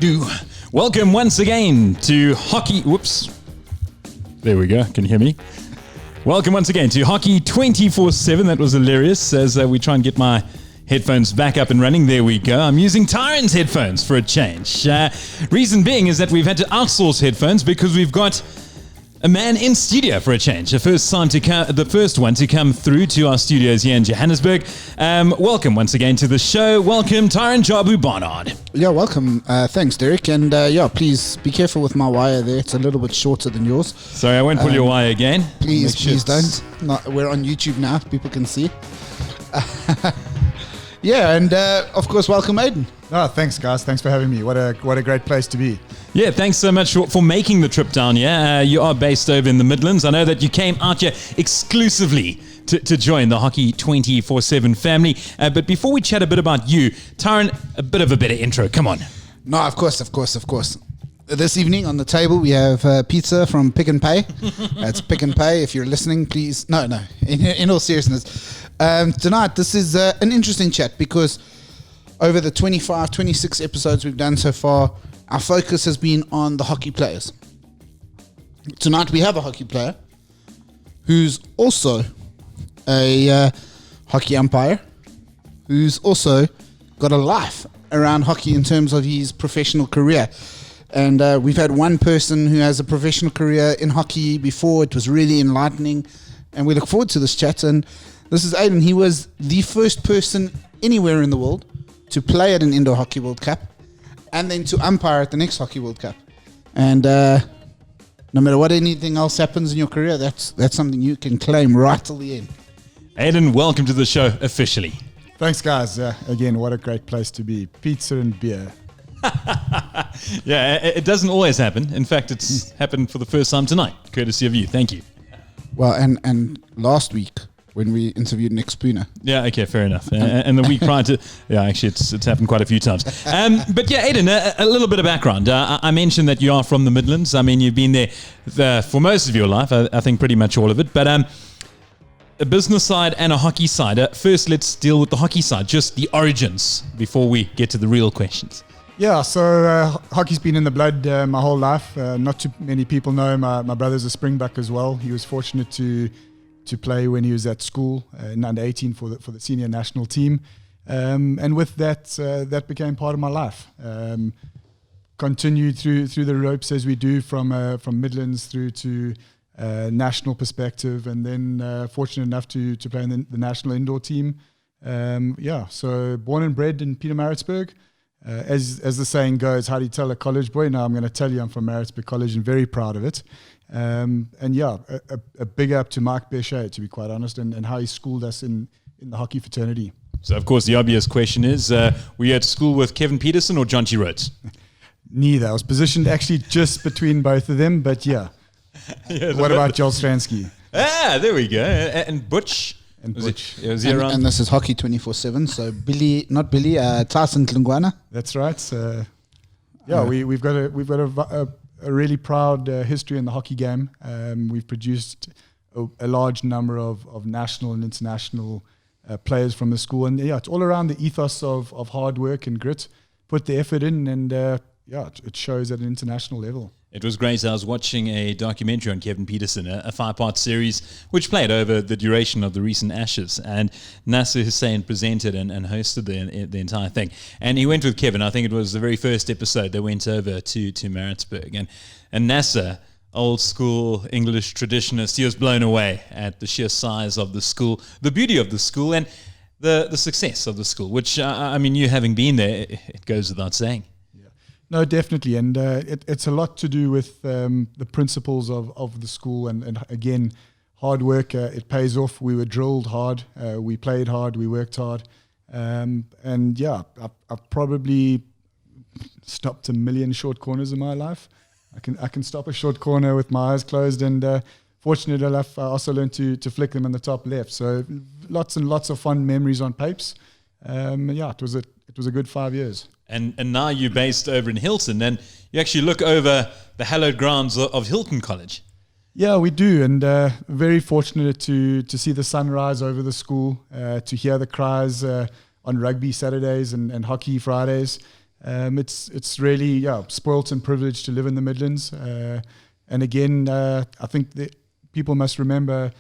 do. Welcome once again to Hockey. Whoops. There we go. Can you hear me? Welcome once again to Hockey 24/7. That was hilarious as we try and get my headphones back up and running. There we go. I'm using Tyron's headphones for a change. Reason being is that we've had to outsource headphones because we've got a man in studio for a change. The first one to come through to our studios here in Johannesburg. Welcome once again to the show. Welcome, Tyron Jabu Barnard. Yeah, welcome. Thanks, Derek. And please be careful with my wire there. It's a little bit shorter than yours. Sorry, I won't pull your wire again. Please don't. We're on YouTube now. People can see. Yeah, and of course, welcome, Ayden. Oh, thanks, guys. Thanks for having me. What a great place to be. Yeah, thanks so much for making the trip down here. You are based over in the Midlands. I know that you came out here exclusively to join the Hockey 24/7 family. But before we chat a bit about you, Tyron, a bit of a better intro. Come on. No, of course. This evening on the table, we have pizza from Pick n Pay. It's Pick n Pay. If you're listening, please. No. In all seriousness. Tonight, this is an interesting chat because over the 25, 26 episodes we've done so far, our focus has been on the hockey players. Tonight we have a hockey player who's also a hockey umpire, who's also got a life around hockey in terms of his professional career. And we've had one person who has a professional career in hockey before. It was really enlightening. And we look forward to this chat. And this is Ayden. He was the first person anywhere in the world to play at an Indoor Hockey World Cup and then to umpire at the next Hockey World Cup. And no matter what anything else happens in your career, that's something you can claim right till the end. Ayden, welcome to the show officially. Thanks, guys. Again, what a great place to be. Pizza and beer. Yeah, it doesn't always happen. In fact, it's happened for the first time tonight, courtesy of you. Thank you. Well, and last week when we interviewed Nick Spooner. Yeah, okay, fair enough. And the week prior to, actually, it's happened quite a few times. But yeah, Ayden, a little bit of background. I mentioned that you are from the Midlands. I mean, you've been there for most of your life, I think pretty much all of it. But a business side and a hockey side. First, let's deal with the hockey side, just the origins, before we get to the real questions. Yeah, so hockey's been in the blood my whole life. Not too many people know my brother's a Springbok as well. He was fortunate to play when he was at school in under 18 for the senior national team, and with that that became part of my life. Continued through the ropes as we do from Midlands through to national perspective, and then fortunate enough to play in the national indoor team. So born and bred in Pietermaritzburg. As the saying goes, how do you tell a college boy? No, I'm going to tell you I'm from Maritzburg College and very proud of it. A big up to Mark Bechet, to be quite honest, and how he schooled us in the hockey fraternity. So, of course, the obvious question is, were you at school with Kevin Peterson or John G. Rhodes? Neither. I was positioned actually just between both of them, but yeah. What about Joel Stransky? There we go. And Butch? Was he around? And this is Hockey 24/7. So Tyson Tlungwana. That's right. We've got a really proud history in the hockey game. We've produced a large number of national and international players from the school, and it's all around the ethos of hard work and grit. Put the effort in, and it shows at an international level. It was great. I was watching a documentary on Kevin Peterson, a 5-part series, which played over the duration of the recent Ashes. And Nasser Hussain presented and hosted the entire thing. And he went with Kevin. I think it was the very first episode they went over to Maritzburg. And Nasser, old school English traditionalist, he was blown away at the sheer size of the school, the beauty of the school, and the success of the school, which, you having been there, it goes without saying. No, definitely, and it's a lot to do with the principles of the school, and again, hard work. It pays off. We were drilled hard, we played hard, we worked hard, I've probably stopped 1 million short corners in my life. I can stop a short corner with my eyes closed, and fortunate enough, I also learned to flick them in the top left. So lots and lots of fun memories on papes. It was a good 5 years. And now you're based over in Hilton, and you actually look over the hallowed grounds of Hilton College. Yeah, we do, and very fortunate to see the sunrise over the school, to hear the cries on rugby Saturdays and hockey Fridays. It's really spoilt and privileged to live in the Midlands. And again, I think that people must remember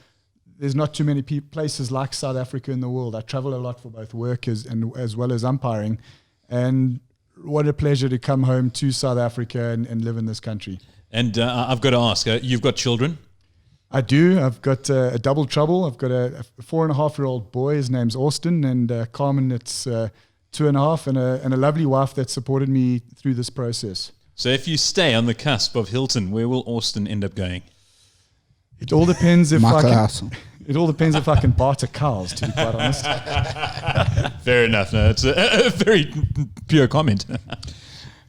there's not too many places like South Africa in the world. I travel a lot for both work as well as umpiring, and what a pleasure to come home to South Africa and live in this country. And I've got to ask, you've got children? I do. I've got a double trouble. I've got a 4.5-year-old boy. His name's Austin, and Carmen, it's 2.5, and a lovely wife that supported me through this process. So if you stay on the cusp of Hilton, where will Austin end up going? It all depends if Michael I can. House. It all depends if I can barter cows, to be quite honest. Fair enough. No, it's a very pure comment.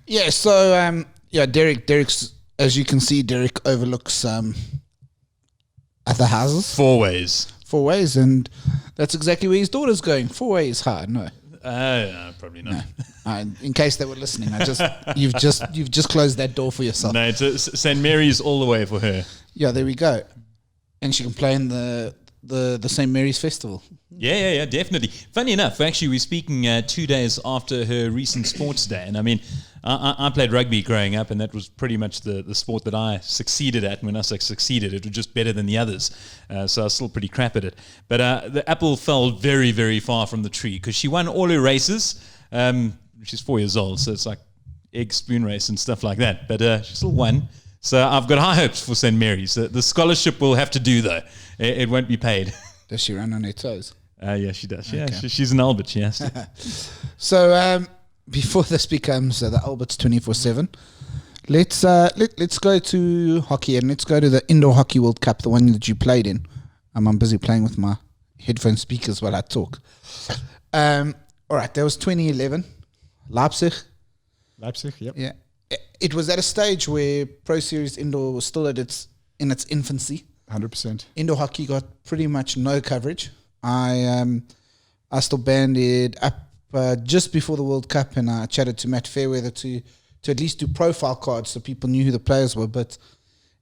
Yeah, so Derek's, as you can see, Derek overlooks other houses. 4 ways. 4 ways, and that's exactly where his daughter's going. 4 ways hard, no. No, probably not. No. In case they were listening, you've just closed that door for yourself. No, it's St. Mary's all the way for her. Yeah, there we go. And she can play in the St. Mary's Festival. Yeah, definitely. Funny enough, actually, we're speaking 2 days after her recent sports day. And I mean, I played rugby growing up, and that was pretty much the sport that I succeeded at. And when I say succeeded, it was just better than the others. So I was still pretty crap at it. But the apple fell very, very far from the tree because she won all her races. She's 4 years old, so it's like egg spoon race and stuff like that. But she still won. So I've got high hopes for St. Mary's. The scholarship will have to do, though. It won't be paid. Does she run on her toes? Yeah, she does. Yeah, Okay. she's an Albert. She has to. So before this becomes the Alberts 24/7, let's go to hockey, and let's go to the Indoor Hockey World Cup, the one that you played in. I'm busy playing with my headphone speakers while I talk. All right, that was 2011, Leipzig. Leipzig, yep. Yeah, it was at a stage where Pro Series Indoor was still in its infancy. 100%. Indoor hockey got pretty much no coverage. I still banded up just before the World Cup, and I chatted to Matt Fairweather to at least do profile cards so people knew who the players were. But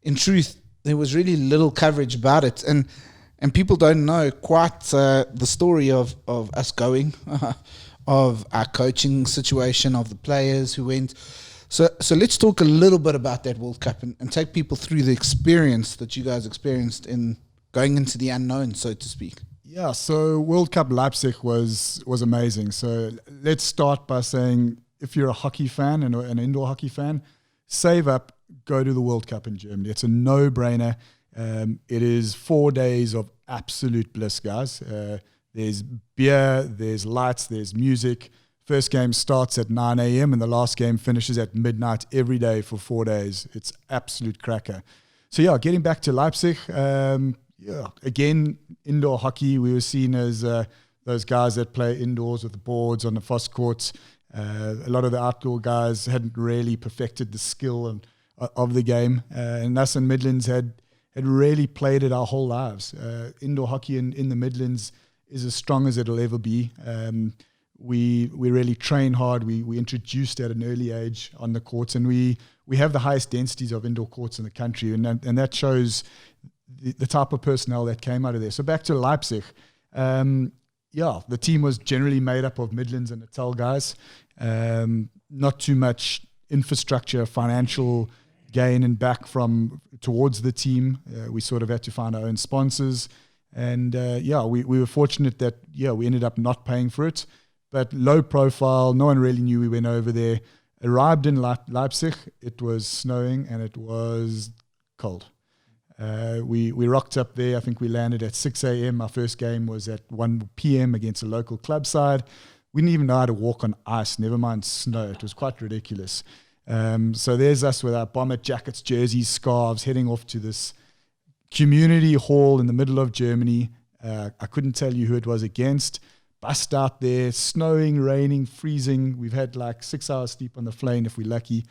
in truth, there was really little coverage about it, and people don't know quite the story of us going, of our coaching situation, of the players who went. So let's talk a little bit about that World Cup and take people through the experience that you guys experienced in going into the unknown, so to speak. Yeah, so World Cup Leipzig was amazing. So let's start by saying if you're a hockey fan and an indoor hockey fan, save up, go to the World Cup in Germany. It's a no-brainer. It is 4 days of absolute bliss, guys. There's beer, there's lights, there's music. First game starts at 9 a.m. and the last game finishes at midnight every day for 4 days. It's absolute cracker. So yeah, getting back to Leipzig, again, indoor hockey, we were seen as those guys that play indoors with the boards on the fast courts. A lot of the outdoor guys hadn't really perfected the skill of the game. And us in Midlands had really played it our whole lives. Indoor hockey in the Midlands is as strong as it'll ever be. We really train hard. We introduced at an early age on the courts, and we have the highest densities of indoor courts in the country, and that shows the type of personnel that came out of there. So back to Leipzig, the team was generally made up of Midlands and Natal guys. Not too much infrastructure, financial gain and back from towards the team. We sort of had to find our own sponsors, and we were fortunate that we ended up not paying for it. But low profile, no one really knew we went over there. Arrived in Leipzig, it was snowing and it was cold. We rocked up there. I think we landed at 6 a.m. Our first game was at 1 p.m. against a local club side. We didn't even know how to walk on ice, never mind snow. It was quite ridiculous. So there's us with our bomber jackets, jerseys, scarves, heading off to this community hall in the middle of Germany. I couldn't tell you who it was against. Bust out there, snowing, raining, freezing. We've had like 6 hours sleep on the plane if we're lucky.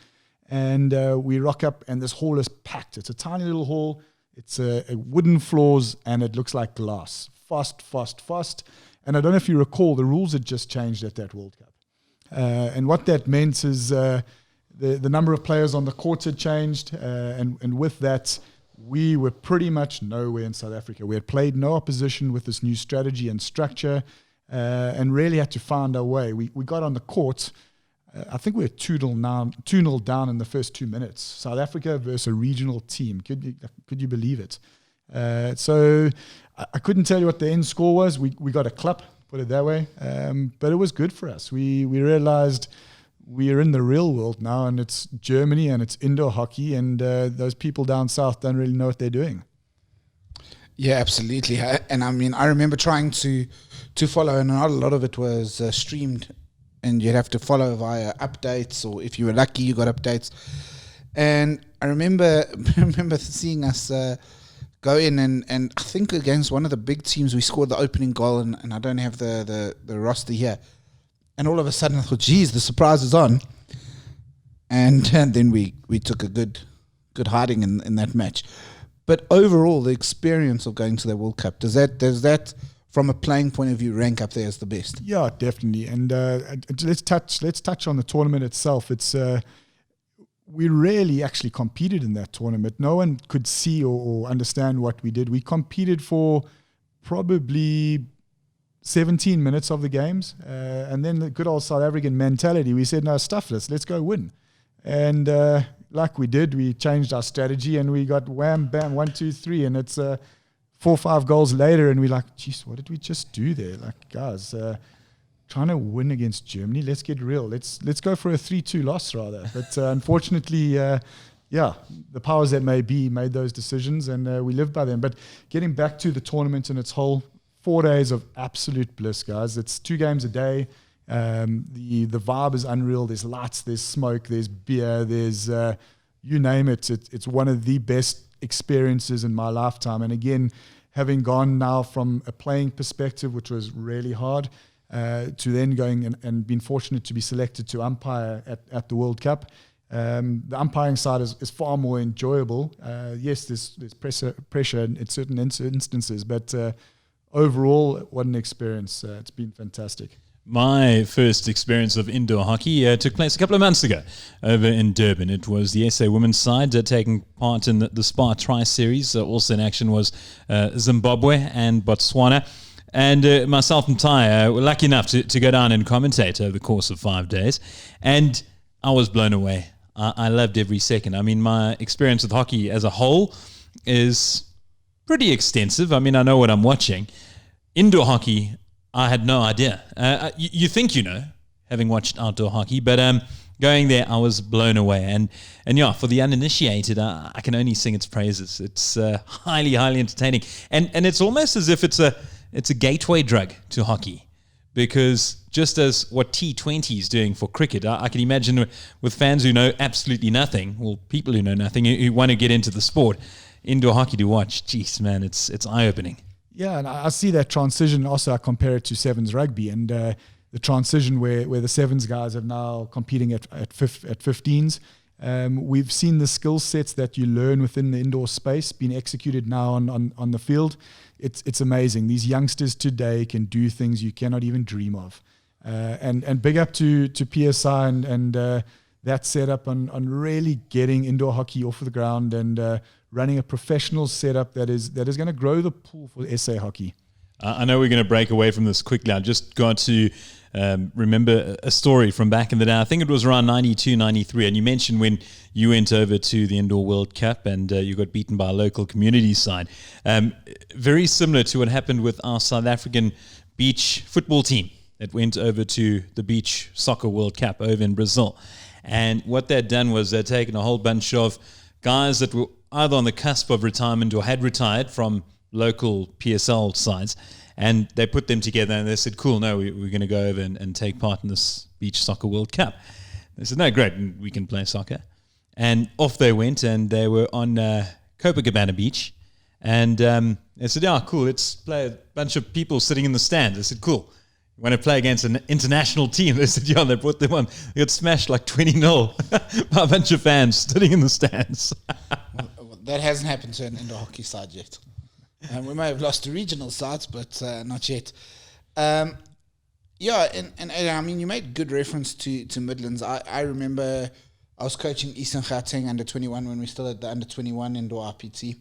And we rock up and this hall is packed. It's a tiny little hall. It's a wooden floors and it looks like glass. Fast. And I don't know if you recall, the rules had just changed at that World Cup. And what that meant is the number of players on the court had changed. And with that, we were pretty much nowhere in South Africa. We had played no opposition with this new strategy and structure. And really had to find our way. We got on the court. I think we were 2-0 down in the first 2 minutes. South Africa versus a regional team. Could you believe it? So I couldn't tell you what the end score was. We got a clap, put it that way. But it was good for us. We realized we are in the real world now, and it's Germany and it's indoor hockey, and those people down south don't really know what they're doing. Yeah, absolutely. And I mean, I remember trying to follow, and not a lot of it was streamed, and you'd have to follow via updates, or if you were lucky, you got updates. And I remember seeing us go in, and I think against one of the big teams, we scored the opening goal, and I don't have the roster here. And all of a sudden, I thought, geez, the surprise is on. And then we took a good hiding in that match. But overall, the experience of going to the World Cup, does that from a playing point of view rank up there as the best? Yeah, definitely. And let's touch on the tournament itself. It's we really actually competed in that tournament. No one could see or understand what we did. We competed for probably 17 minutes of the games, and then the good old South African mentality. We said, no, stuff this, let's go win. And like we did, we changed our strategy, and we got wham, bam, 1, 2, 3, and it's 4 or 5 goals later, and we're like, geez, what did we just do there? Like, guys, trying to win against Germany, let's get real. Let's go for a 3-2 loss rather. But unfortunately, the powers that may be made those decisions, and we lived by them. But getting back to the tournament in its whole, 4 days of absolute bliss, guys. It's 2 games a day. The vibe is unreal. There's lights, there's smoke, there's beer, there's you name it. It's one of the best experiences in my lifetime. And again, having gone now from a playing perspective, which was really hard, to then going and being fortunate to be selected to umpire at the World Cup. The umpiring side is far more enjoyable. Yes, there's pressure in certain instances, but overall, what an experience. It's been fantastic. My first experience of indoor hockey took place a couple of months ago over in Durban. It was the SA women's side taking part in the SPA Tri-Series. Also in action was Zimbabwe and Botswana. And myself and Ty were lucky enough to go down and commentate over the course of 5 days. And I was blown away. I loved every second. I mean, my experience with hockey as a whole is pretty extensive. I mean, I know what I'm watching. Indoor hockey, I had no idea. You think you know, having watched outdoor hockey, but going there, I was blown away. And yeah, for the uninitiated, I can only sing its praises. It's highly, highly entertaining. And it's almost as if it's a gateway drug to hockey, because just as what T20 is doing for cricket, I can imagine with fans who know absolutely nothing, well, people who know nothing, who want to get into the sport, indoor hockey to watch. Jeez, man, it's eye-opening. Yeah, and I see that transition. Also, I compare it to Sevens rugby, and the transition where the Sevens guys are now competing at 15s. We've seen the skill sets that you learn within the indoor space being executed now on the field. It's amazing. These youngsters today can do things you cannot even dream of. And big up to PSI and that setup on really getting indoor hockey off of the ground and running a professional setup that is going to grow the pool for SA hockey. I know we're going to break away from this quickly. I just got to remember a story from back in the day. I think it was around 92, 93. And you mentioned when you went over to the Indoor World Cup and you got beaten by a local community side. Very similar to what happened with our South African beach football team that went over to the Beach Soccer World Cup over in Brazil. And what they'd done was they'd taken a whole bunch of guys that were either on the cusp of retirement or had retired from local PSL sides, and they put them together and they said, cool, no, we're going to go over and take part in this Beach Soccer World Cup. They said, no, great, we can play soccer. And off they went, and they were on Copacabana Beach. And they said, yeah, cool, let's play a bunch of people sitting in the stands. They said, cool, you want to play against an international team? They said, yeah, they brought them on. They got smashed like 20-0 by a bunch of fans sitting in the stands. Well, that hasn't happened to an indoor hockey side yet. We may have lost to regional sides, but not yet. And I mean, you made good reference to Midlands. I remember I was coaching Eastern Gauteng under 21 when we still had the under 21 indoor RPT,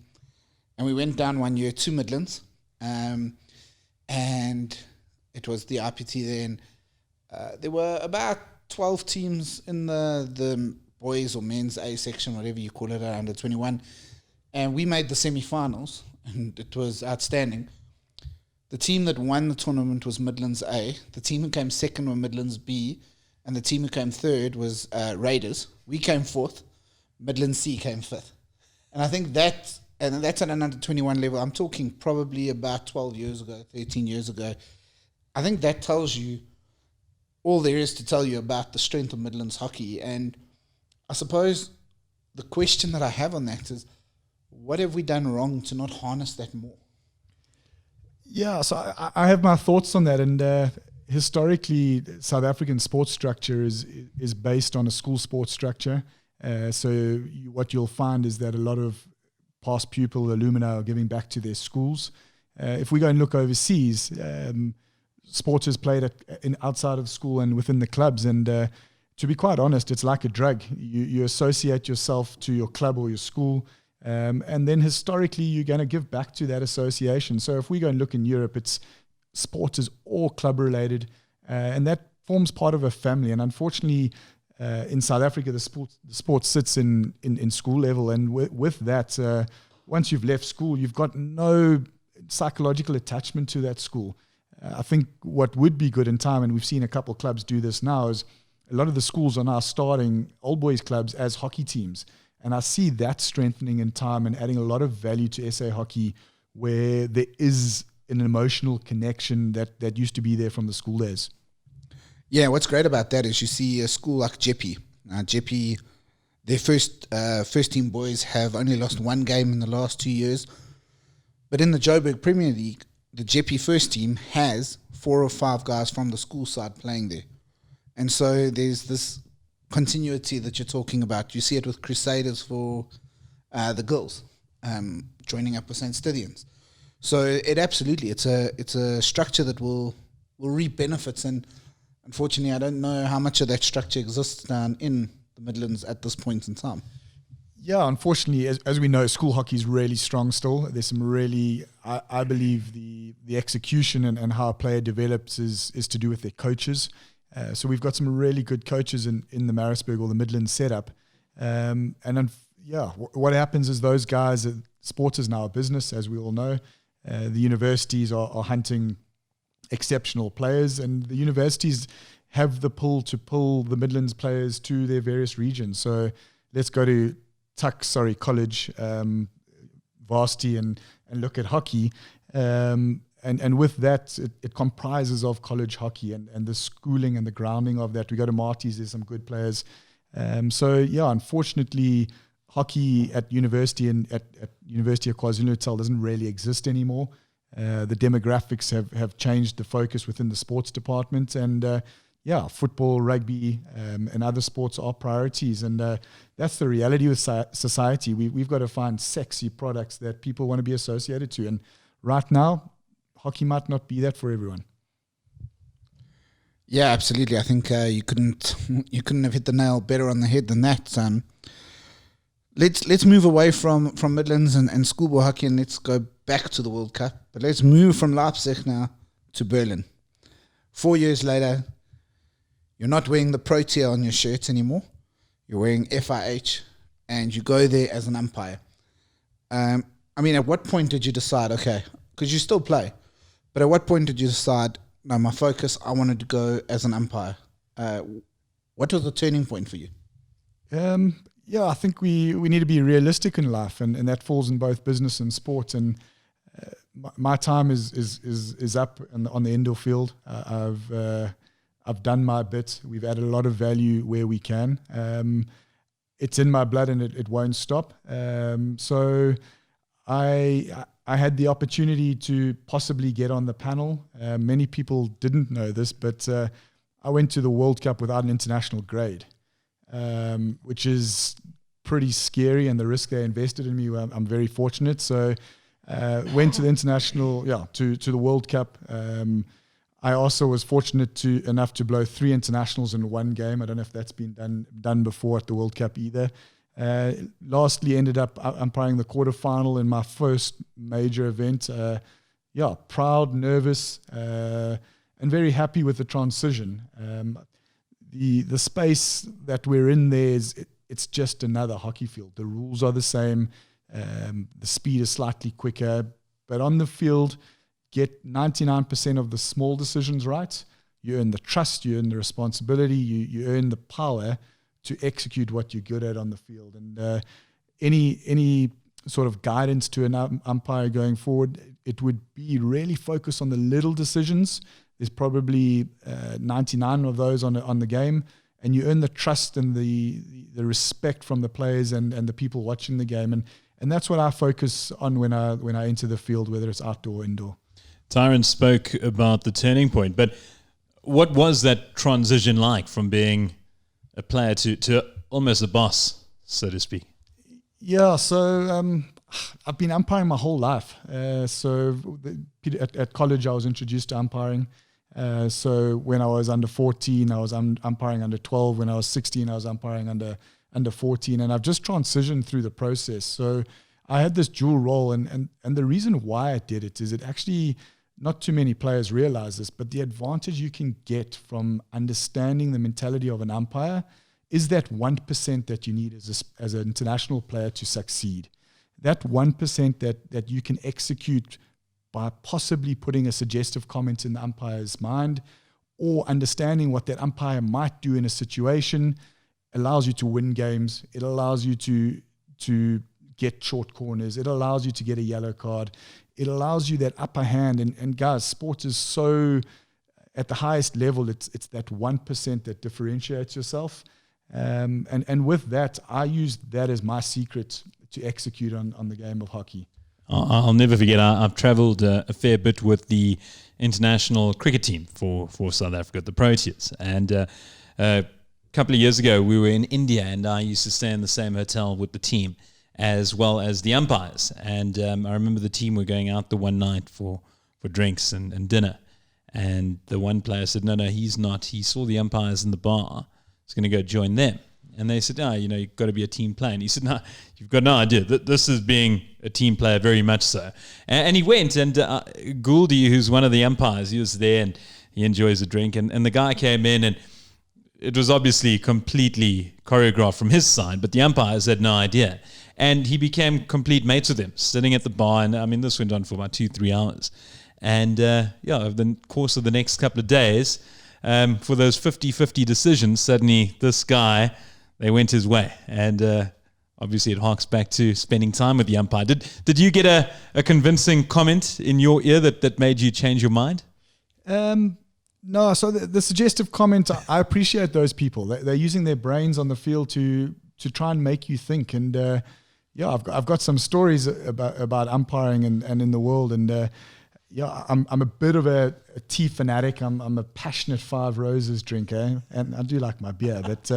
and we went down one year to Midlands, and it was the RPT then. There were about 12 teams in the boys or men's A section, whatever you call it, under 21. And we made the semi-finals, and it was outstanding. The team that won the tournament was Midlands A. The team who came second were Midlands B. And the team who came third was Raiders. We came fourth. Midlands C came fifth. And I think that's at an under 21 level. I'm talking probably about 12 years ago, 13 years ago. I think that tells you all there is to tell you about the strength of Midlands hockey. And I suppose the question that I have on that is, what have we done wrong to not harness that more? Yeah, so I have my thoughts on that. And historically, South African sports structure is based on a school sports structure. What you'll find is that a lot of past pupil alumni are giving back to their schools. If we go and look overseas, sports is played outside of school and within the clubs. And to be quite honest, it's like a drug. You associate yourself to your club or your school. And then historically, you're going to give back to that association. So if we go and look in Europe, sport is all club related, and that forms part of a family. And unfortunately, in South Africa, the sport sits in school level. And with that, once you've left school, you've got no psychological attachment to that school. I think what would be good in time, and we've seen a couple of clubs do this now, is a lot of the schools are now starting old boys clubs as hockey teams. And I see that strengthening in time and adding a lot of value to SA hockey, where there is an emotional connection that used to be there from the school days. Yeah, what's great about that is you see a school like Jeppe. Jeppe, their first team boys have only lost one game in the last 2 years. But in the Joburg Premier League, the Jeppe first team has 4 or 5 guys from the school side playing there. And so there's this continuity that you're talking about. You see it with Crusaders for the girls, joining up with St. Stithians. So it's a structure that will reap benefits, and unfortunately I don't know how much of that structure exists down in the Midlands at this point in time. Yeah, unfortunately, as we know, school hockey is really strong still. There's some really, I believe the execution and how a player develops is to do with their coaches. So we've got some really good coaches in the Maritzburg or the Midlands setup. What happens is those guys, sports is now a business, as we all know. The universities are hunting exceptional players, and the universities have the pull to pull the Midlands players to their various regions. So let's go to college, varsity, and look at hockey. And with that, it comprises of college hockey and the schooling and the grounding of that. We go to Marty's, there's some good players. Unfortunately, hockey at university and at University of KwaZulu-Natal doesn't really exist anymore. The demographics have changed the focus within the sports department, and football, rugby, and other sports are priorities. And that's the reality with society. We've got to find sexy products that people want to be associated to. And right now, hockey might not be that for everyone. Yeah, absolutely. I think you couldn't have hit the nail better on the head than that. Let's move away from Midlands and schoolboy hockey, and let's go back to the World Cup. But let's move from Leipzig now to Berlin. 4 years later, you're not wearing the Protea on your shirt anymore. You're wearing FIH, and you go there as an umpire. At what point did you decide, okay, because you still play, but at what point did you decide, no, my focus, I wanted to go as an umpire? What was the turning point for you? I think we need to be realistic in life, and that falls in both business and sport. And my time is up on the indoor field. I've done my bit. We've added a lot of value where we can. It's in my blood, and it won't stop. So I had the opportunity to possibly get on the panel. Many people didn't know this, but I went to the World Cup without an international grade, which is pretty scary, and the risk they invested in me, I'm very fortunate. So went to the international, to the World Cup. I also was fortunate enough to blow 3 internationals in one game. I don't know if that's been done before at the World Cup either. Lastly, ended up umpiring the quarterfinal in my first major event. Proud, nervous, and very happy with the transition. the space that we're in there it's just another hockey field. The rules are the same. The speed is slightly quicker, but on the field, get 99% of the small decisions right. You earn the trust, you earn the responsibility, you earn the power to execute what you're good at on the field. And any sort of guidance to an umpire going forward, it would be really focus on the little decisions. There's probably 99 of those on the game, and you earn the trust and the respect from the players and the people watching the game. And that's what I focus on when I enter the field, whether it's outdoor or indoor. Tyron spoke about the turning point, but what was that transition like from being a player to almost a boss, so to speak? Yeah, so I've been umpiring my whole life. At college, I was introduced to umpiring. So when I was under 14, I was umpiring under 12. When I was 16, I was umpiring under 14. And I've just transitioned through the process. So I had this dual role. And the reason why I did it is it actually, not too many players realize this, but the advantage you can get from understanding the mentality of an umpire is that 1% that you need as an international player to succeed. That 1% that you can execute by possibly putting a suggestive comment in the umpire's mind or understanding what that umpire might do in a situation allows you to win games. It allows you to get short corners. It allows you to get a yellow card. It allows you that upper hand. And guys, sports is so at the highest level, it's that 1% that differentiates yourself. And with that, I used that as my secret to execute on the game of hockey. I'll never forget, I've travelled a fair bit with the international cricket team for South Africa, the Proteas. And a couple of years ago, we were in India, and I used to stay in the same hotel with the team as well as the umpires. And I remember the team were going out the one night for drinks and dinner. And the one player said, no, he's not. He saw the umpires in the bar. He's going to go join them. And they said, you've got to be a team player. And he said, no, you've got no idea. This is being a team player, very much so. And he went, and Gouldy, who's one of the umpires, he was there, and he enjoys a drink. And the guy came in, and it was obviously completely choreographed from his side, but the umpires had no idea. And he became complete mates with him, sitting at the bar. And, this went on for about 2-3 hours. And, over the course of the next couple of days, for those 50-50 decisions, suddenly this guy, they went his way. And obviously it harks back to spending time with the umpire. Did you get a convincing comment in your ear that made you change your mind? No, so the suggestive comment, I appreciate those people. They're using their brains on the field to try and make you think. And I've got some stories about umpiring and in the world. And I'm a bit of a tea fanatic. I'm a passionate Five Roses drinker, and I do like my beer. But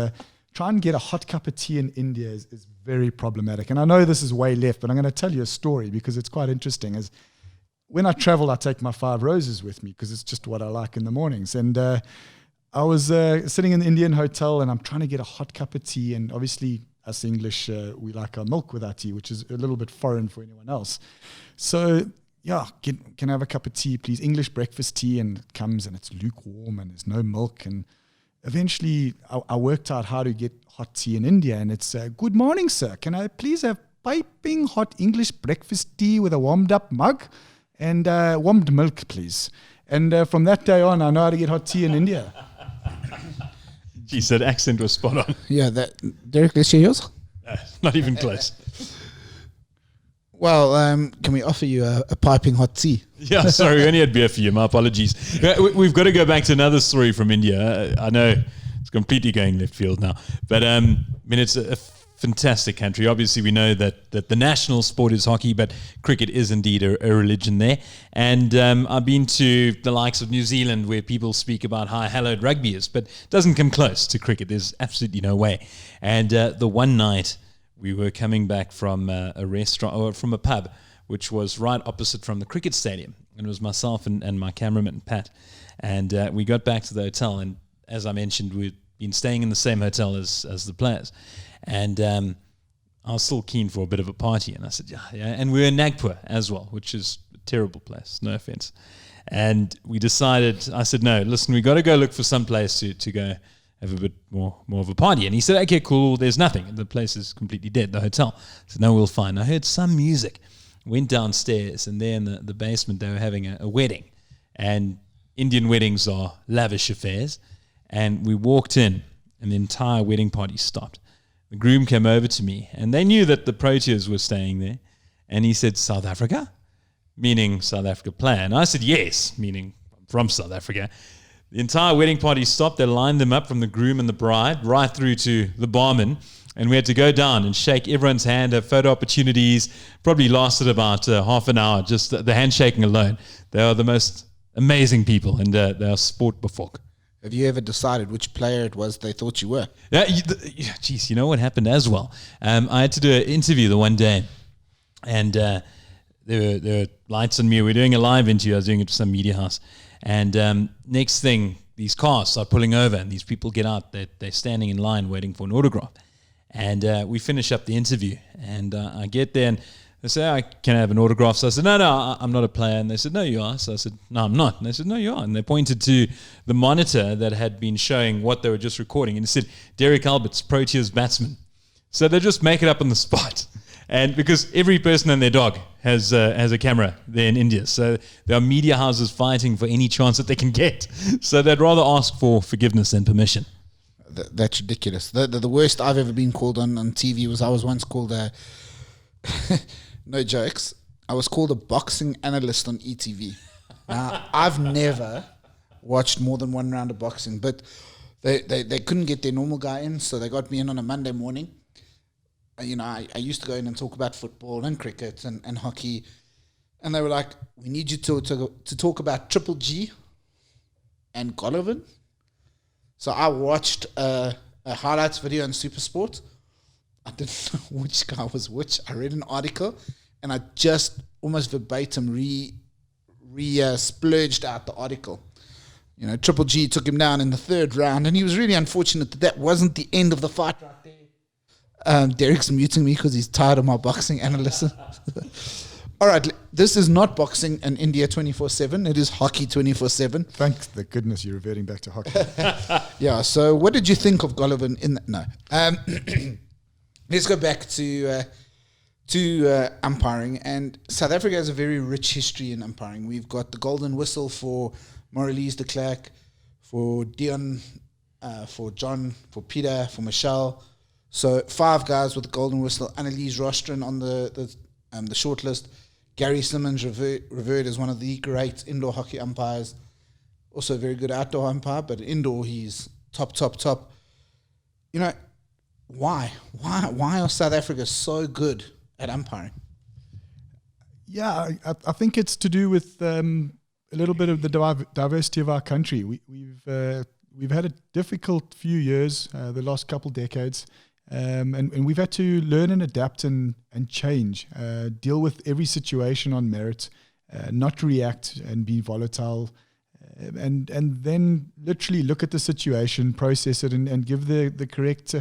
try and get a hot cup of tea in India is very problematic. And I know this is way left, but I'm going to tell you a story because it's quite interesting. As when I travel, I take my Five Roses with me because it's just what I like in the mornings. And I was sitting in the Indian hotel, and I'm trying to get a hot cup of tea. And obviously, us English, we like our milk with our tea, which is a little bit foreign for anyone else. So, can I have a cup of tea, please? English breakfast tea. And it comes, and it's lukewarm, and there's no milk. And eventually, I worked out how to get hot tea in India. And it's, good morning, sir. Can I please have piping hot English breakfast tea with a warmed up mug? And warmed milk, please. And from that day on, I know how to get hot tea in India. Geez, that accent was spot on. Yeah, Derek, let's share yours. Not even close. Well, can we offer you a piping hot tea? Yeah, sorry, we only had beer for you. My apologies. We've got to go back to another story from India. I know it's completely going left field now. But, it's a fantastic country. Obviously, we know that the national sport is hockey, but cricket is indeed a religion there. And I've been to the likes of New Zealand, where people speak about how hallowed rugby is, but it doesn't come close to cricket. There's absolutely no way. And the one night we were coming back from a restaurant, or from a pub, which was right opposite from the cricket stadium. And it was myself and my cameraman, Pat. And we got back to the hotel, and as I mentioned, we'd been staying in the same hotel as the players. And I was still keen for a bit of a party. And I said, yeah. And we were in Nagpur as well, which is a terrible place, no offense. And we decided, I said, no, listen, we got to go look for some place to go have a bit more of a party. And he said, okay, cool, there's nothing. The place is completely dead, the hotel. So no, we'll find. I heard some music. Went downstairs, and there in the basement, they were having a wedding. And Indian weddings are lavish affairs. And we walked in, and the entire wedding party stopped. The groom came over to me, and they knew that the Proteas were staying there. And he said, South Africa? Meaning South Africa player. And I said, yes, meaning from South Africa. The entire wedding party stopped. They lined them up from the groom and the bride right through to the barman. And we had to go down and shake everyone's hand, have photo opportunities. Probably lasted about half an hour, just the handshaking alone. They are the most amazing people, and they are sport befok. Have you ever decided which player it was they thought you were? Yeah, geez, you know what happened as well? I had to do an interview the one day, and there were lights on me. We were doing a live interview. I was doing it for some media house. And next thing, these cars start pulling over, and these people get out. They're standing in line waiting for an autograph. And we finish up the interview, and I get there, and they say, can I have an autograph? So I said, no, I'm not a player. And they said, no, you are. So I said, no, I'm not. And they said, no, you are. And they pointed to the monitor that had been showing what they were just recording, and it said, Derek Alberts, Proteas batsman. So they just make it up on the spot. And because every person and their dog has a camera there in India. So there are media houses fighting for any chance that they can get. So they'd rather ask for forgiveness than permission. That's ridiculous. The worst I've ever been called on TV was I was once called a, no jokes, I was called a boxing analyst on ETV. Now, I've never watched more than one round of boxing, but they couldn't get their normal guy in, so they got me in on a Monday morning. You know, I used to go in and talk about football and cricket and hockey, and they were like, we need you to talk about Triple G and Golovin. So I watched a highlights video on SuperSport. I didn't know which guy was which. I read an article, and I just almost verbatim splurged out the article. You know, Triple G took him down in the third round, and he was really unfortunate that wasn't the end of the fight right there. Derek's muting me because he's tired of my boxing analysis. All right, this is not boxing and India 24/7. It is hockey 24/7. Thank the goodness you're reverting back to hockey. Yeah, so what did you think of Golovin in that? No. Let's go back to umpiring. And South Africa has a very rich history in umpiring. We've got the golden whistle for Maurice de Klerk, for Dion, for John, for Peter, for Michelle. So 5 guys with the golden whistle. Annelies Rostron on the short list. Gary Simmons revered as one of the great indoor hockey umpires. Also a very good outdoor umpire, but indoor he's top. You know, why are South Africa so good at umpiring? Yeah, I think it's to do with a little bit of the diversity of our country. We've had a difficult few years, the last couple decades. And we've had to learn and adapt and change, deal with every situation on merit, not react and be volatile, and then literally look at the situation, process it, and give the correct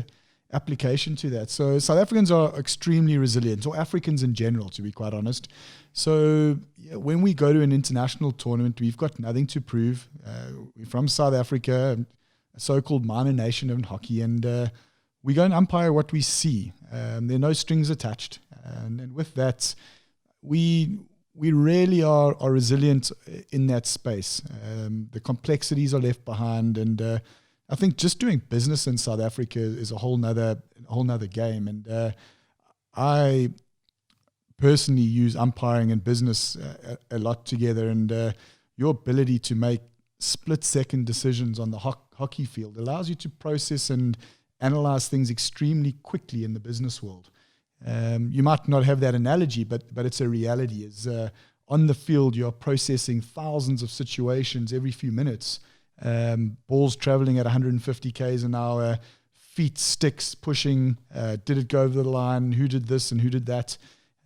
application to that. So South Africans are extremely resilient, or Africans in general, to be quite honest. So when we go to an international tournament, we've got nothing to prove. We're from South Africa, a so-called minor nation in hockey, and we go and umpire what we see. There are no strings attached. And with that, we really are resilient in that space. The complexities are left behind. And I think just doing business in South Africa is a whole nother game. And I personally use umpiring and business a lot together. And your ability to make split-second decisions on the hockey field allows you to process and analyze things extremely quickly in the business world. You might not have that analogy, but it's a reality. Is on the field, you're processing thousands of situations every few minutes. Balls traveling at 150 k's an hour, feet, sticks pushing. Did it go over the line? Who did this and who did that?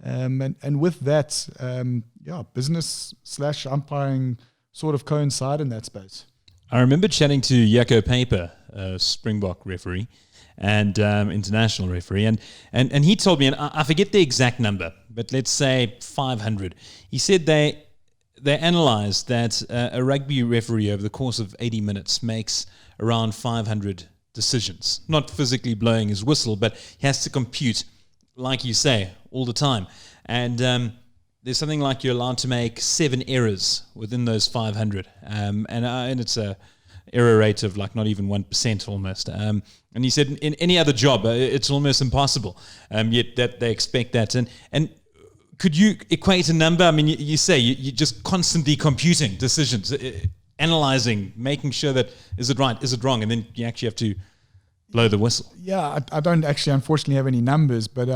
And with that, business / umpiring sort of coincide in that space. I remember chatting to Jaco Paper, Springbok referee and international referee, and he told me, and I forget the exact number, but let's say 500. He said they analysed that a rugby referee over the course of 80 minutes makes around 500 decisions, not physically blowing his whistle, but he has to compute, like you say, all the time. And there's something like you're allowed to make 7 errors within those 500, and it's a error rate of like not even 1% almost. And he said in any other job, it's almost impossible. Yet that they expect that. And could you equate a number? I mean, you say you're just constantly computing decisions, analyzing, making sure that is it right, is it wrong, and then you actually have to blow the whistle. Yeah, I don't actually, unfortunately, have any numbers, but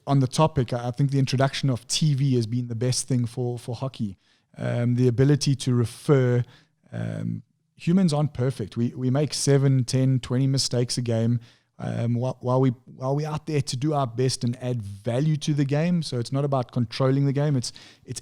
on the topic, I think the introduction of TV has been the best thing for hockey. The ability to refer. Humans aren't perfect. We make 7, 10, 20 mistakes a game. While we're out there to do our best and add value to the game. So it's not about controlling the game. It's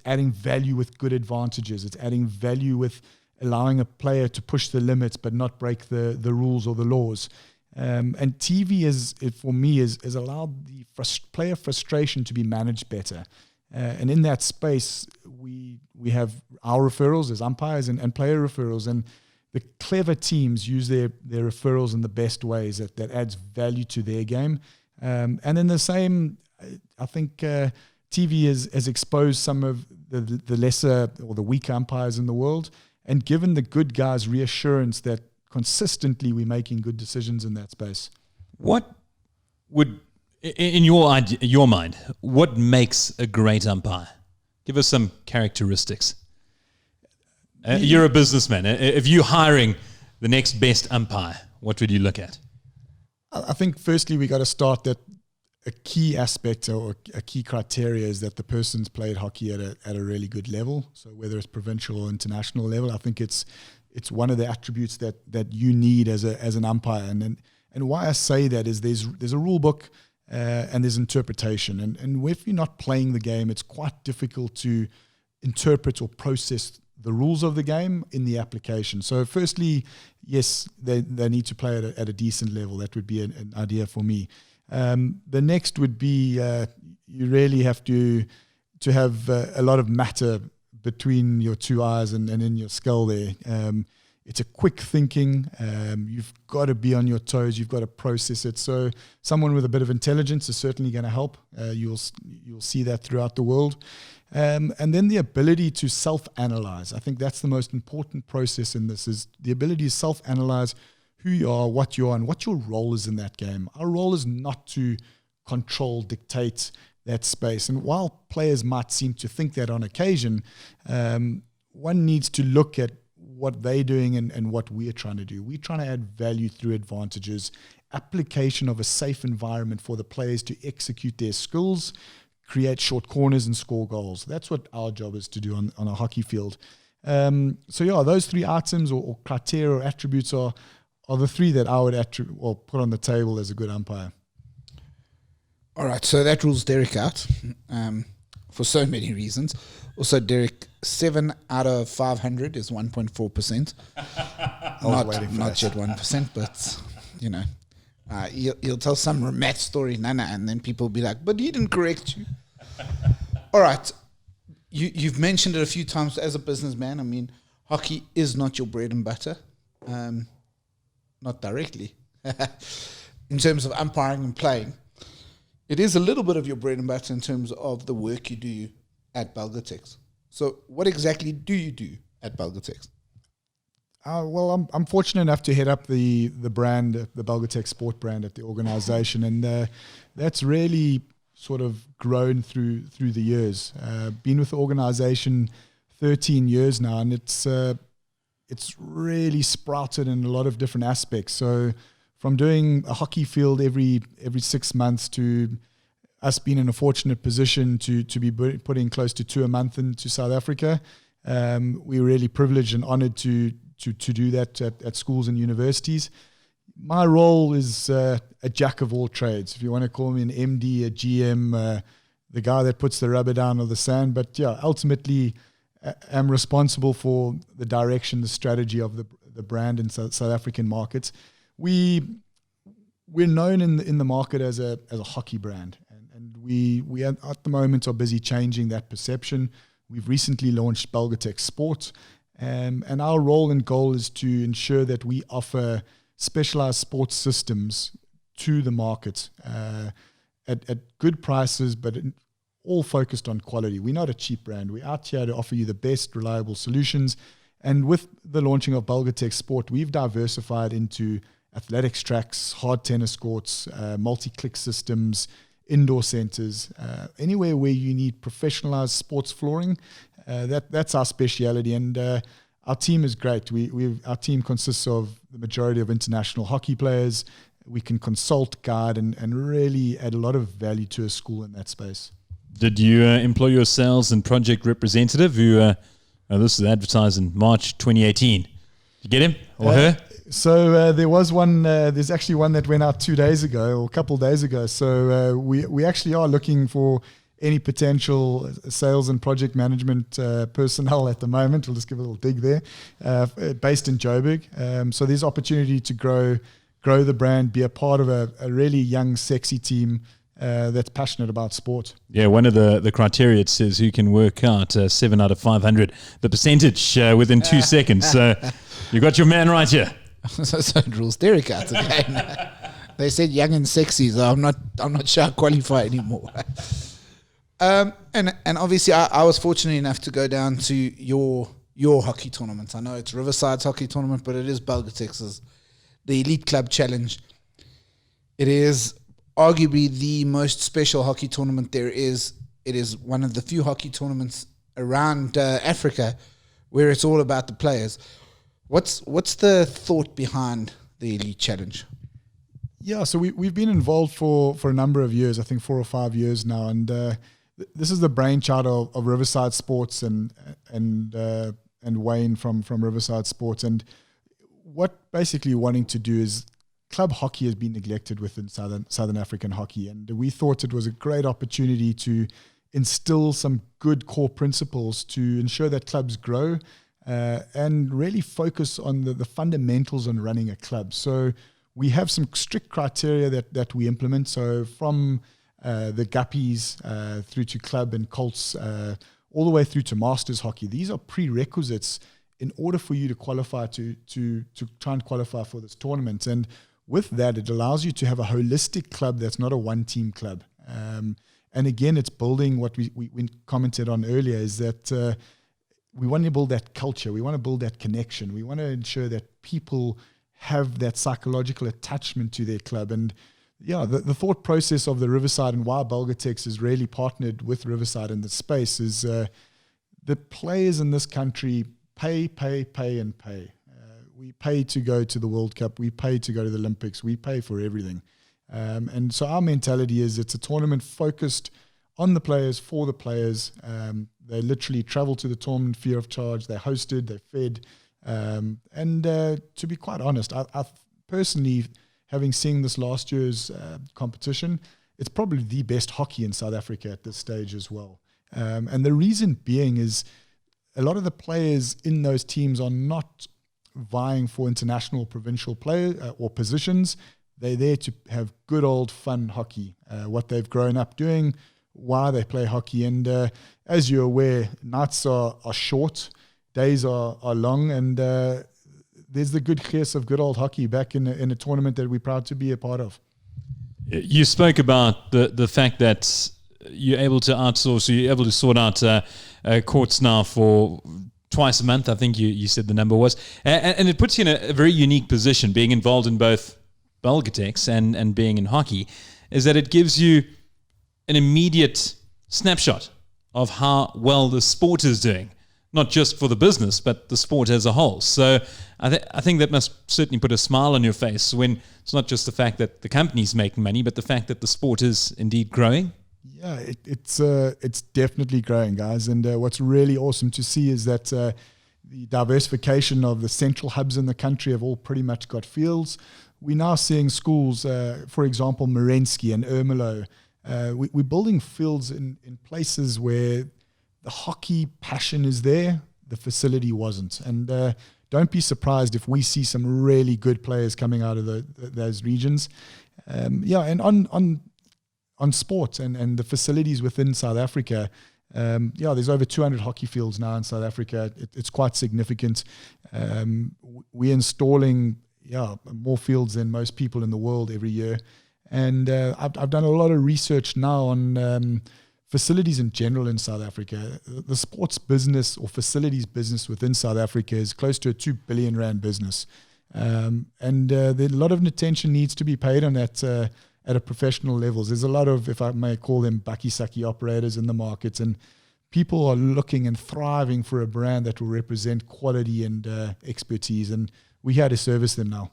adding value with good advantages. It's adding value with allowing a player to push the limits but not break the rules or the laws. And TV for me has allowed the player frustration to be managed better. And in that space, we have our referrals as umpires and player referrals, and the clever teams use their referrals in the best ways that adds value to their game. And in the same, I think TV has exposed some of the lesser or the weaker umpires in the world and given the good guys reassurance that consistently we're making good decisions in that space. What would, in your mind, what makes a great umpire? Give us some characteristics. You're a businessman. If you're hiring the next best umpire, what would you look at? I think firstly we got to start that a key aspect or a key criteria is that the person's played hockey at a really good level. So whether it's provincial or international level, I think it's one of the attributes that you need as an umpire. And why I say that is there's a rule book and there's interpretation. And if you're not playing the game, it's quite difficult to interpret or process the rules of the game in the application. So firstly, yes, they need to play at a decent level. That would be an idea for me. The next would be you really have to have a lot of matter between your two eyes and in your skull there. It's a quick thinking. You've got to be on your toes. You've got to process it. So someone with a bit of intelligence is certainly going to help. You'll see that throughout the world. And then the ability to self-analyze. I think that's the most important process in this, is the ability to self-analyze who you are, what you are, and what your role is in that game. Our role is not to control, dictate that space. And while players might seem to think that on occasion, one needs to look at what they're doing and what we're trying to do. We're trying to add value through advantages, application of a safe environment for the players to execute their skills, create short corners and score goals. That's what our job is to do on a hockey field. So yeah, those 3 items or criteria or attributes are the 3 that I would put on the table as a good umpire. All right, so that rules Derek out for so many reasons. Also, Derek, 7 out of 500 is 1.4%. Not yet 1%, but you know, you'll tell some math story, Nana, and then people will be like, "But he didn't correct you." All right, you've mentioned it a few times as a businessman. I mean, hockey is not your bread and butter, not directly. In terms of umpiring and playing, it is a little bit of your bread and butter in terms of the work you do at Belgotex. So what exactly do you do at Belgotex? Well, I'm fortunate enough to head up the brand, the Belgotex Sport brand at the organization, and that's really sort of grown through the years. Been with the organization 13 years now, and it's really sprouted in a lot of different aspects. So from doing a hockey field every 6 months to us being in a fortunate position to be putting close to 2 a month into South Africa. We're really privileged and honored to do that at schools and universities. My role is a jack of all trades. If you want to call me an MD, a GM, the guy that puts the rubber down on the sand. But yeah, ultimately, I'm responsible for the direction, the strategy of the brand in South African markets. We're known in the market as a hockey brand, and we at the moment are busy changing that perception. We've recently launched Belgotex Sport, and our role and goal is to ensure that we offer specialized sports systems to the market at good prices, but all focused on quality. We're not a cheap brand. We're out here to offer you the best reliable solutions. And with the launching of Belgotex Sport, we've diversified into athletics tracks, hard tennis courts, multi-click systems, indoor centers, anywhere where you need professionalized sports flooring. That's our speciality. And our team is great. Our team consists of the majority of international hockey players. We can consult, guide, and really add a lot of value to a school in that space. Did you employ your sales and project representative who, this is advertised in March 2018. Did you get him or her? So there was one, there's actually one that went out 2 days ago or a couple of days ago. So we actually are looking for any potential sales and project management personnel at the moment. We'll just give a little dig there, based in Joburg. So there's opportunity to grow the brand, be a part of a really young, sexy team that's passionate about sport. Yeah, one of the criteria, it says who can work out 7 out of 500, the percentage within 2 seconds. So you got your man right here. So it rules Derek out again. They said young and sexy, so I'm not sure I qualify anymore. And obviously I was fortunate enough to go down to your hockey tournament. I know it's Riverside's hockey tournament, but it is Belgotex's, the Elite Club Challenge. It is arguably the most special hockey tournament there is. It is one of the few hockey tournaments around Africa where it's all about the players. What's the thought behind the Elite Challenge? Yeah, so we've been involved for a number of years, I think 4 or 5 years now, and this is the brainchild of Riverside Sports and Wayne from Riverside Sports. And what basically wanting to do is, club hockey has been neglected within Southern African hockey, and we thought it was a great opportunity to instill some good core principles to ensure that clubs grow and really focus on the fundamentals on running a club. So we have some strict criteria that we implement. So from the guppies through to club and Colts, all the way through to Masters hockey, these are prerequisites in order for you to qualify to try and qualify for this tournament. And with that, it allows you to have a holistic club that's not a one-team club. And again, it's building what we commented on earlier, is that we want to build that culture. We want to build that connection. We want to ensure that people have that psychological attachment to their club. And yeah, the thought process of the Riverside and why Belgotex is really partnered with Riverside in this space is the players in this country pay, and pay. We pay to go to the World Cup. We pay to go to the Olympics. We pay for everything. And so our mentality is it's a tournament focused on the players, for the players. They literally travel to the tournament free of charge. They're hosted, they're fed. And to be quite honest, I personally, having seen this last year's competition, it's probably the best hockey in South Africa at this stage as well. And the reason being is a lot of the players in those teams are not vying for international provincial play or positions. They're there to have good old fun hockey, what they've grown up doing, why they play hockey. And as you're aware, nights are short, days are long, and there's the good case of good old hockey back in a tournament that we're proud to be a part of. You spoke about the fact that you're able to outsource, so you're able to sort out courts now for twice a month, I think you said the number was. And it puts you in a very unique position, being involved in both Belgotex and being in hockey, is that it gives you an immediate snapshot of how well the sport is doing, not just for the business, but the sport as a whole. So I think that must certainly put a smile on your face when it's not just the fact that the company's making money, but the fact that the sport is indeed growing. Yeah, it's definitely growing, guys. And what's really awesome to see is that the diversification of the central hubs in the country have all pretty much got fields. We're now seeing schools, for example, Merensky and Ermelo. We're building fields in places where the hockey passion is there, the facility wasn't. And don't be surprised if we see some really good players coming out of those regions. And on sport and the facilities within South Africa, there's over 200 hockey fields now in South Africa. It's quite significant. We're installing more fields than most people in the world every year. And I've done a lot of research now on facilities in general in South Africa. The sports business or facilities business within South Africa is close to a 2 billion rand business. And a lot of attention needs to be paid on that at a professional levels. There's a lot of, if I may call them, bucky-sucky operators in the markets, and people are looking and thriving for a brand that will represent quality and expertise, and we're here to service them now.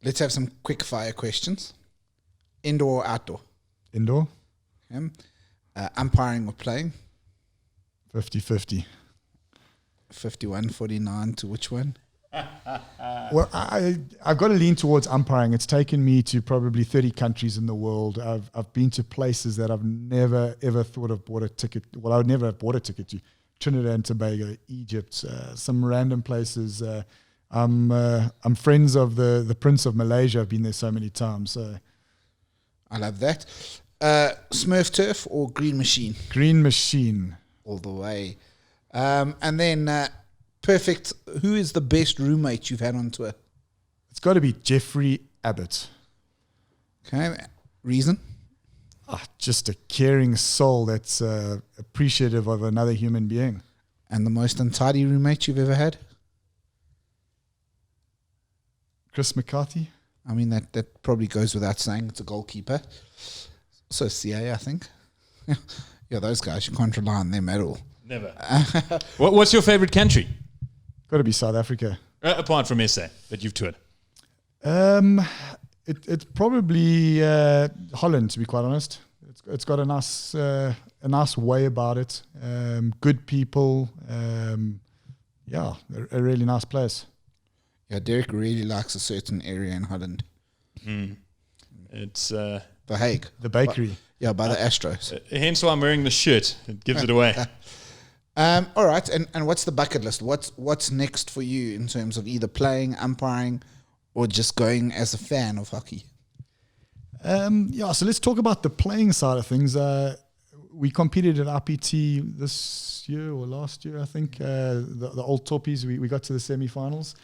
Let's have some quick fire questions. Indoor or outdoor? Indoor. Umpiring or playing? 50-50. 51-49 to which one? Well, I've got to lean towards umpiring. It's taken me to probably 30 countries in the world. I've been to places that I've never ever thought of bought a ticket. Well, I would never have bought a ticket to. Trinidad and Tobago, Egypt, some random places. I'm friends of the Prince of Malaysia. I've been there so many times. So. I love that. Smurf turf or green machine? Green machine. All the way. And then perfect. Who is the best roommate you've had on tour? It's got to be Jeffrey Abbott. Okay. Reason? Just a caring soul that's appreciative of another human being. And the most untidy roommate you've ever had? Chris McCarthy. I mean, that probably goes without saying. It's a goalkeeper. So CA, I think. Yeah, those guys, you can't rely on them at all. Never. What's your favorite country? Got to be South Africa. Apart from SA, that you've toured. It's probably Holland, to be quite honest. It's got a nice way about it. Good people. A really nice place. Yeah, Derek really likes a certain area in Holland. It's The Hague. The bakery. By the Astros. Hence why I'm wearing the shirt. It gives it away. All right, and what's the bucket list? What's next for you in terms of either playing, umpiring, or just going as a fan of hockey? So let's talk about the playing side of things. We competed at RPT this year or last year, I think. The old Toppies, we got to the semi-finals.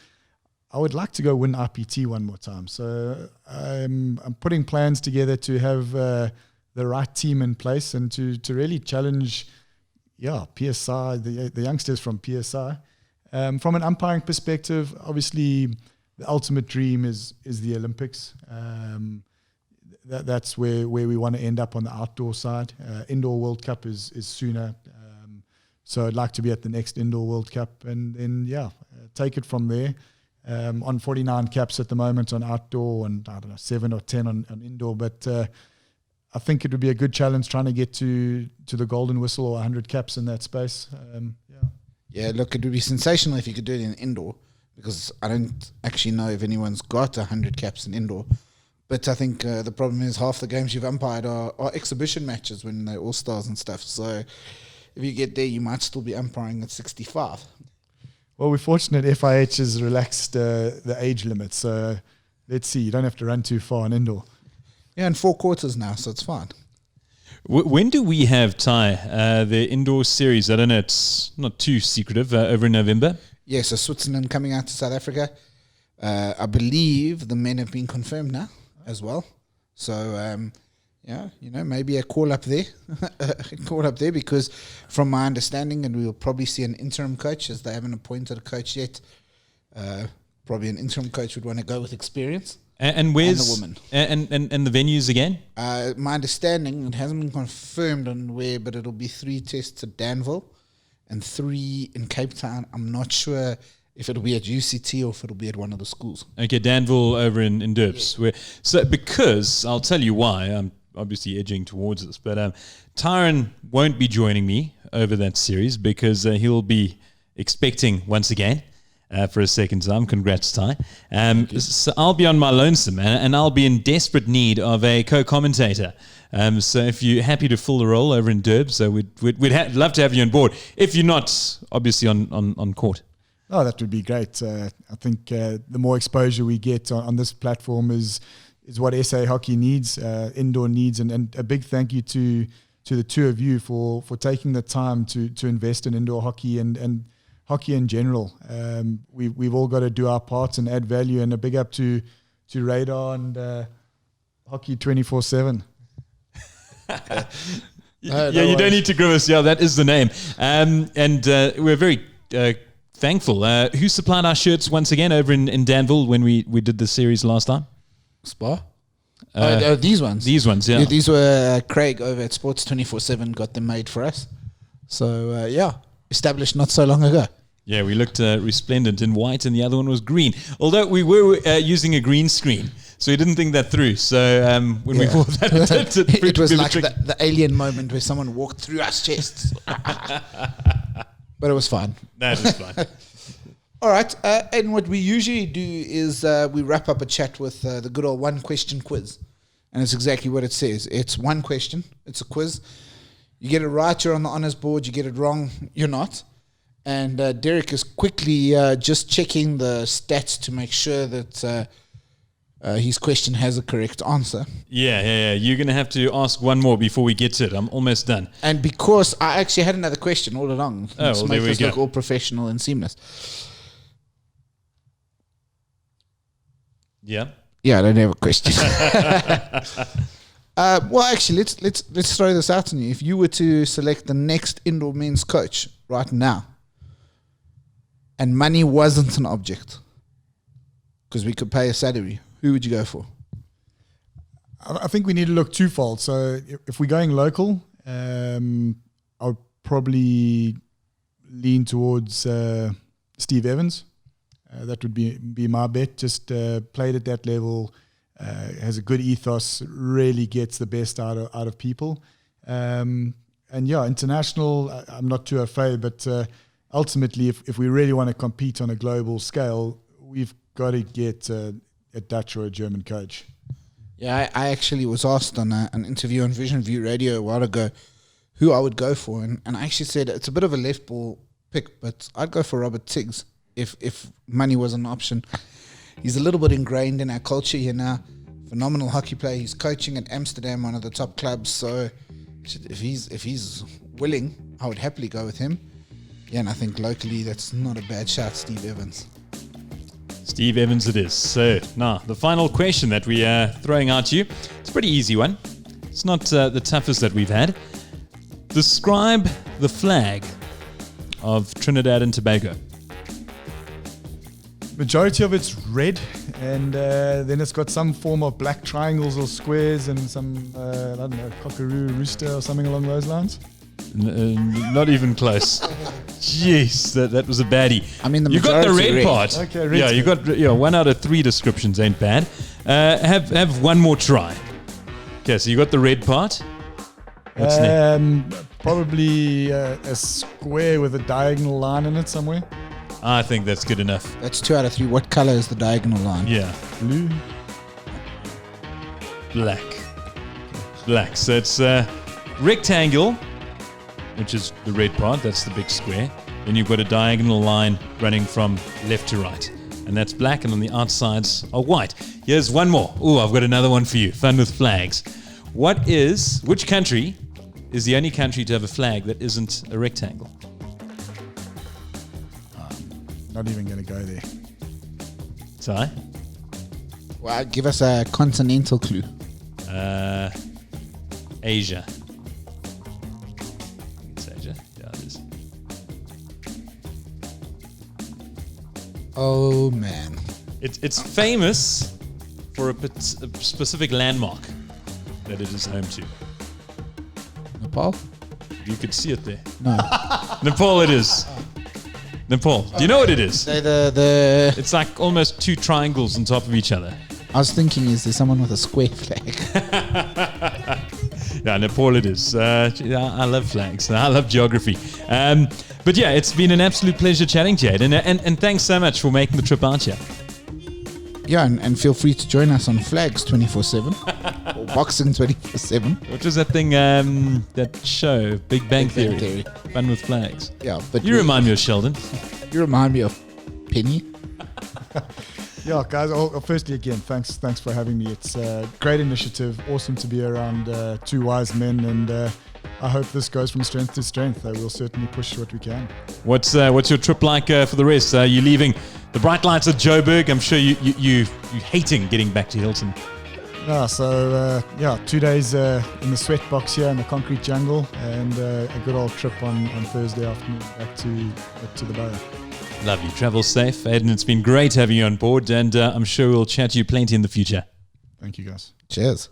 I would like to go win RPT one more time. So I'm putting plans together to have the right team in place and to really challenge PSI, the youngsters from PSI. From an umpiring perspective, obviously the ultimate dream is the Olympics. That's where we want to end up on the outdoor side. Indoor World Cup is sooner. So I'd like to be at the next Indoor World Cup and then, take it from there. On 49 caps at the moment on outdoor and, 7 or 10 on indoor. But I think it would be a good challenge trying to get to the golden whistle or 100 caps in that space. Yeah, look, it would be sensational if you could do it in indoor, because I don't actually know if anyone's got 100 caps in indoor. But I think the problem is half the games you've umpired are exhibition matches when they're all-stars and stuff. So if you get there, you might still be umpiring at 65. Well, we're fortunate FIH has relaxed the age limit. So let's see. You don't have to run too far on indoor. Yeah, in 4 quarters now, so it's fine. When do we have, Ty, the indoor series? I don't know, it's not too secretive, over in November? Yeah, so Switzerland coming out to South Africa. I believe the men have been confirmed now as well. So, maybe a call up there. Because from my understanding, and we will probably see an interim coach, as they haven't appointed a coach yet. Probably an interim coach would want to go with experience. And where's the woman? And the venues again? My understanding, it hasn't been confirmed on where, but it'll be 3 tests at Danville and 3 in Cape Town. I'm not sure if it'll be at UCT or if it'll be at one of the schools. Okay, Danville over in Derbs. Yeah. Because I'll tell you why. I'm obviously edging towards this, but Tyron won't be joining me over that series because he'll be expecting once again. For a second time. Congrats, Ty. So I'll be on my lonesome and I'll be in desperate need of a co-commentator. So if you're happy to fill the role over in Derbs, we'd love to have you on board. If you're not, obviously on court. Oh, that would be great. I think the more exposure we get on this platform is what SA hockey needs, indoor needs, and a big thank you to the two of you for taking the time to invest in indoor hockey and hockey in general. We've all got to do our parts and add value. And a big up to Radar and Hockey 24/7. You don't need to grimace. Yeah, that is the name. And we're very thankful. Who supplied our shirts once again over in Danville when we did the series last time? Spa? These ones. These ones, yeah. These were Craig over at Sports 24/7 got them made for us. So, established not so long ago. Yeah, we looked resplendent in white and the other one was green. Although we were using a green screen, so we didn't think that through. So when we wore that, it was like the alien moment where someone walked through our chests. But it was fine. That is fine. All right. And what we usually do is we wrap up a chat with the good old one question quiz. And it's exactly what it says. It's one question. It's a quiz. You get it right, you're on the honors board. You get it wrong, you're not. And Derek is quickly just checking the stats to make sure that his question has a correct answer. Yeah. You're going to have to ask one more before we get to it. I'm almost done. And because I actually had another question all along. Well, there we go. Look all professional and seamless. Yeah. Yeah, I don't have a question. Well, actually, let's throw this out on you. If you were to select the next indoor men's coach right now, and money wasn't an object, because we could pay a salary, who would you go for? I think we need to look twofold. So if we're going local, I would probably lean towards Steve Evans. That would be my bet. Just played at that level, has a good ethos, really gets the best out of people. And yeah, international, I'm not too afraid, but ultimately, if we really want to compete on a global scale, we've got to get a Dutch or a German coach. Yeah, I actually was asked on an interview on Vision View Radio a while ago who I would go for, and I actually said it's a bit of a left ball pick, but I'd go for Robert Tiggs if money was an option. He's a little bit ingrained in our culture here now. Phenomenal hockey player. He's coaching at Amsterdam, one of the top clubs. So if he's willing, I would happily go with him. Yeah, and I think locally that's not a bad shout, Steve Evans. Steve Evans it is. So now the final question that we are throwing out to you. It's a pretty easy one. It's not the toughest that we've had. Describe the flag of Trinidad and Tobago. Majority of it's red, and then it's got some form of black triangles or squares and some, I don't know, cockaroo, rooster or something along those lines. Not even close. Jeez, that was a baddie. I mean, you got the red part. Okay, red. Yeah, you got 1 out of 3 descriptions ain't bad. Have one more try. Okay, so you got the red part. What's next? Probably a square with a diagonal line in it somewhere. I think that's good enough. That's 2 out of 3. What color is the diagonal line? Yeah. Blue. Black. So it's rectangle, which is the red part. That's the big square. Then you've got a diagonal line running from left to right. And that's black, and on the outsides are white. Here's one more. Oh, I've got another one for you. Fun with flags. Which country is the only country to have a flag that isn't a rectangle? Not even going to go there. Sorry? Well, give us a continental clue. Asia. It's Asia. Yeah, it is. Oh, man. It's famous for a specific landmark that it is home to. Nepal? You could see it there. No. Nepal it is. Nepal. Do you know what it is? It's like almost 2 triangles on top of each other. I was thinking, is there someone with a square flag? Yeah, Nepal it is. I love flags. I love geography. But yeah, it's been an absolute pleasure chatting to you, Ayden. And thanks so much for making the trip out here. Yeah, and feel free to join us on Flags 24/7 or Boxing 24/7. What was that thing, that show, Big Bang Theory? Fun with flags. Yeah, but You remind me of Sheldon. You remind me of Penny. Yeah, guys. Firstly, again, thanks for having me. It's a great initiative. Awesome to be around 2 wise men, and I hope this goes from strength to strength. We'll certainly push what we can. What's your trip like for the rest? Are you leaving the bright lights of Joburg? I'm sure you hating getting back to Hilton. Yeah, so 2 days in the sweat box here in the concrete jungle, and a good old trip on Thursday afternoon back to the Borough. Lovely. Travel safe. Ayden, it's been great having you on board, and I'm sure we'll chat to you plenty in the future. Thank you, guys. Cheers.